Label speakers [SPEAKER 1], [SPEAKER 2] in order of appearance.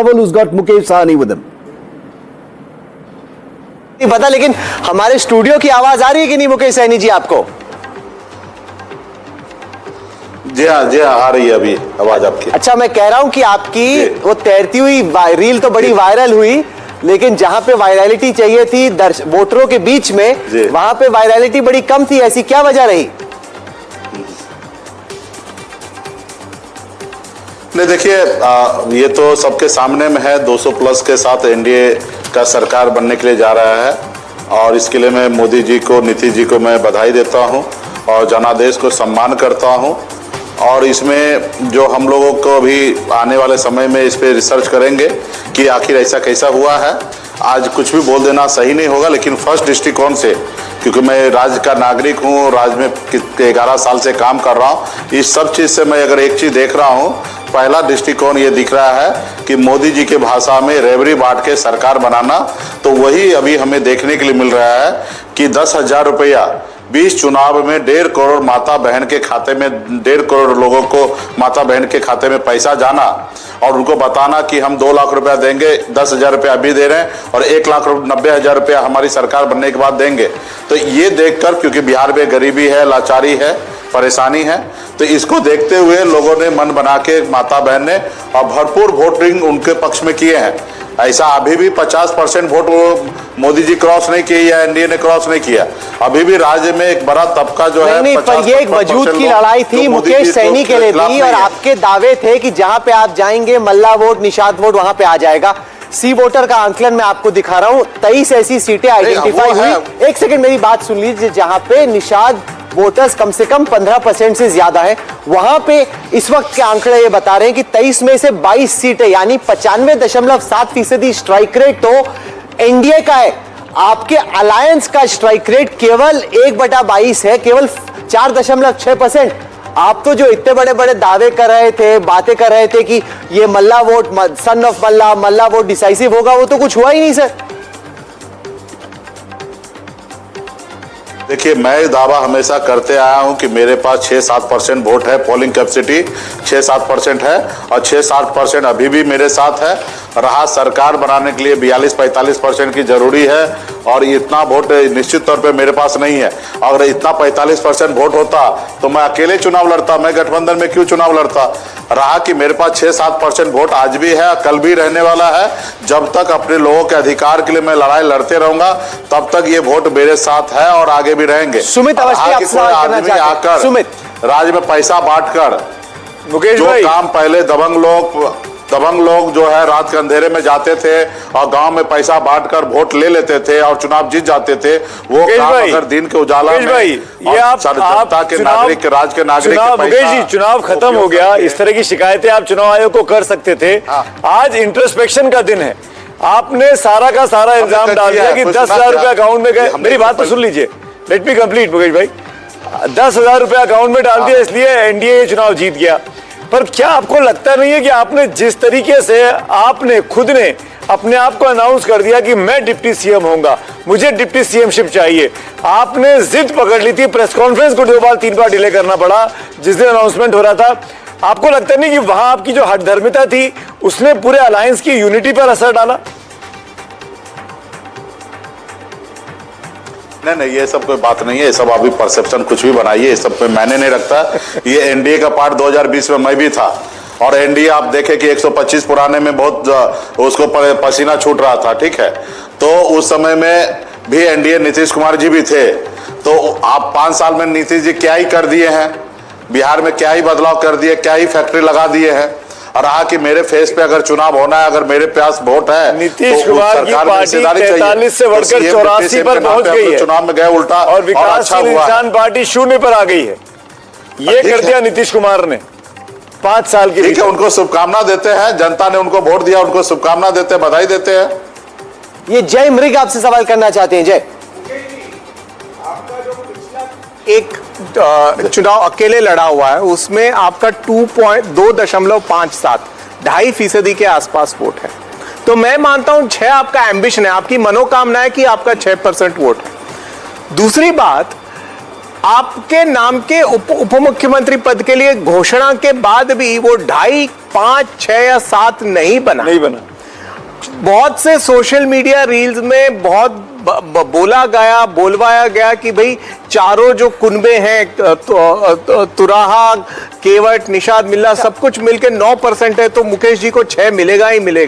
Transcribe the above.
[SPEAKER 1] who's got Mukesh Sahni with him.
[SPEAKER 2] नहीं पता, लेकिन हमारे स्टूडियो की आवाज आ रही है कि नहीं मुकेश सैनी जी आपको?
[SPEAKER 3] जी हाँ आ रही है अभी आवाज आपकी।
[SPEAKER 2] अच्छा, मैं कह रहा हूं कि आपकी वो तैरती हुई रील तो बड़ी वायरल हुई, लेकिन जहां पे वायरलिटी चाहिए थी वोटरों के बीच में, वहां पे वायरलिटी बड़ी कम थी। ऐसी क्या वजह रही?
[SPEAKER 3] नहीं देखिए, ये तो सबके सामने में है, 200 प्लस के साथ एनडीए का सरकार बनने के लिए जा रहा है, और इसके लिए मैं मोदी जी को, नीतीश जी को मैं बधाई देता हूं और जनादेश को सम्मान करता हूं। और इसमें जो हम लोगों को अभी आने वाले समय में इस पर रिसर्च करेंगे कि आखिर ऐसा कैसा हुआ है। आज कुछ भी बोल देना सही नहीं होगा, लेकिन फर्स्ट दृष्टिकोण से, क्योंकि मैं राज्य का नागरिक हूँ, राज्य में 11 साल से काम कर रहा हूँ, इस सब चीज़ से मैं अगर एक चीज़ देख रहा हूँ, पहला दृष्टिकोण ये दिख रहा है कि मोदी जी के भाषा में रेवड़ी बांट के सरकार बनाना, तो वही अभी हमें देखने के लिए मिल रहा है कि 10,000 रुपया 20 चुनाव में 1.5 करोड़ माता बहन के खाते में, 1.5 करोड़ लोगों को माता बहन के खाते में पैसा जाना, और उनको बताना कि हम 2 लाख रुपया देंगे, 10,000 रुपया अभी दे रहे हैं और 1,90,000 रुपया हमारी सरकार बनने के बाद देंगे। तो ये देखकर, क्योंकि बिहार में गरीबी है, लाचारी है, परेशानी है, तो इसको देखते हुए लोगों ने मन बना के, माता बहन ने, और भरपूर वोटिंग उनके पक्ष में किए हैं। ऐसा अभी भी 50% वोट वो मोदी जी क्रॉस नहीं किए या एनडीए ने क्रॉस नहीं किया। अभी भी राज्य में एक बड़ा तबका जो है,
[SPEAKER 2] नहीं, पर ये एक वजूद की लड़ाई थी मुकेश सैनी के लिए भी, और आपके दावे थे कि जहां पे आप जाएंगे मल्ला वोट, निषाद वोट वहां पे आ जाएगा। सी वोटर का आंकलन मैं आपको दिखा रहा हूं, 23 ऐसी सीटें आइडेंटिफाई हुई। एक सेकंड मेरी बात सुन लीजिए, जहां पे निषाद वोटर्स कम से कम 15% से ज्यादा है, वहां पे इस वक्त के आंकड़े ये बता रहे हैं कि 23 में से 22 सीटें, यानी 95.7% स्ट्राइक रेट तो एनडीए का है। आपके अलायंस का स्ट्राइक रेट केवल 1/22 है, केवल 4.6%। आप तो जो इतने बड़े बड़े दावे कर रहे थे, बातें कर रहे थे कि ये Mallah vote, son of Mallah vote decisive होगा, वो तो कुछ हुआ ही नहीं सर।
[SPEAKER 3] देखिए, मैं दावा हमेशा करते आया हूं कि मेरे पास 6-7% वोट है, पोलिंग कैपेसिटी 6-7% है, और 6-7% अभी भी मेरे साथ है। रहा सरकार बनाने के लिए 42-45% की जरूरी है, और इतना वोट निश्चित तौर पे मेरे पास नहीं है। अगर इतना 45% वोट होता तो मैं अकेले चुनाव लड़ता, मैं गठबंधन में क्यों चुनाव लड़ता। रहा कि मेरे पास 6-7% वोट आज भी है, कल भी रहने वाला है। जब तक अपने लोगों के अधिकार के लिए मैं लड़ाई लड़ते रहूंगा, तब तक ये वोट मेरे साथ है और आगे भी रहेंगे।
[SPEAKER 2] सुमित अवस्थी, आप सवाल करना चाहते हैं?
[SPEAKER 3] आकर
[SPEAKER 2] सुमित,
[SPEAKER 3] राज्य में पैसा बांटकर,
[SPEAKER 2] मुकेश
[SPEAKER 3] जो
[SPEAKER 2] भाई,
[SPEAKER 3] काम पहले दबंग लोग जो है रात के अंधेरे में जाते थे और गांव में पैसा बांटकर वोट ले लेते थे और चुनाव जीत जाते थे, वो काम अगर दिन के उजाला में,
[SPEAKER 2] ये आप
[SPEAKER 3] जनता के नागरिक के, राज के नागरिक के
[SPEAKER 4] मुकेश जी, चुनाव खत्म हो गया, इस तरह की शिकायतें आप चुनाव आयोग को कर सकते थे। आज इंट्रोस्पेक्शन का दिन है, आपने सारा का सारा इल्जाम डाल दिया कि 10,000 रुपया अकाउंट में गए। मेरी बात तो सुन लीजिए, लेट मी कंप्लीट मुकेश भाई। 10,000 रुपया अकाउंट में डाल दिया, इसलिए एनडीए चुनाव जीत गया। पर क्या आपको लगता नहीं है कि आपने जिस तरीके से आपने खुद ने अपने आप को अनाउंस कर दिया कि मैं डिप्टी सीएम होऊंगा, मुझे डिप्टी सीएमशिप चाहिए, आपने जिद पकड़ ली थी, प्रेस कॉन्फ्रेंस को 2 बार 3 बार डिले करना पड़ा जिस दिन अनाउंसमेंट हो रहा था, आपको लगता नहीं कि वहां आपकी जो हठधर्मिता थी उसने पूरे अलायंस की यूनिटी पर असर डाला?
[SPEAKER 3] नहीं, ये सब कोई बात नहीं है, ये सब अभी परसेप्शन कुछ भी बनाइए, ये सब पे मैंने नहीं रखता। ये एनडीए का पार्ट 2020 में मैं भी था, और एनडीए आप देखें कि 125 पुराने में बहुत उसको पसीना छूट रहा था, ठीक है। तो उस समय में भी एनडीए नीतीश कुमार जी भी थे। तो आप 5 साल में नीतीश जी क्या ही कर दिए हैं, बिहार में क्या ही बदलाव कर दिए, क्या ही फैक्ट्री लगा दिए हैं। और रहा कि मेरे फेस पे अगर चुनाव होना है, अगर मेरे पास वोट है,
[SPEAKER 4] नीतीश कुमार की पार्टी 43 से बढ़कर 84 पर पहुंच गई है,
[SPEAKER 3] चुनाव में गए उल्टा,
[SPEAKER 4] और विकासशील इंसान पार्टी 0 पर आ गई है। ये कर दिया नीतीश कुमार ने 5 साल की।
[SPEAKER 3] ठीक है, उनको शुभकामना देते हैं, जनता ने उनको वोट दिया, उनको शुभकामना देते हैं, बधाई देते हैं।
[SPEAKER 2] ये जय मृग आपसे सवाल करना चाहते हैं। जय,
[SPEAKER 5] एक चुनाव अकेले लड़ा हुआ है, उसमें आपका 2.57 2.5% के आसपास वोट है। तो मैं मानता हूं 6 आपका एम्बिशन है, आपकी मनोकामना है कि आपका 6% वोट है। दूसरी बात, आपके नाम के उप मुख्यमंत्री पद के लिए घोषणा के बाद भी वो 2.5, 5, 6 या 7 नहीं बना। बहुत से सोशल मीडिया रील्स में बहुत बोलवाया गया कि भाई चारों जो कुनबे हैं तुराहा, केवट, निषाद, मिल्ला सब कुछ मिलके 9% है, तो मुकेश जी को 6 मिलेगा ही मिलेगा।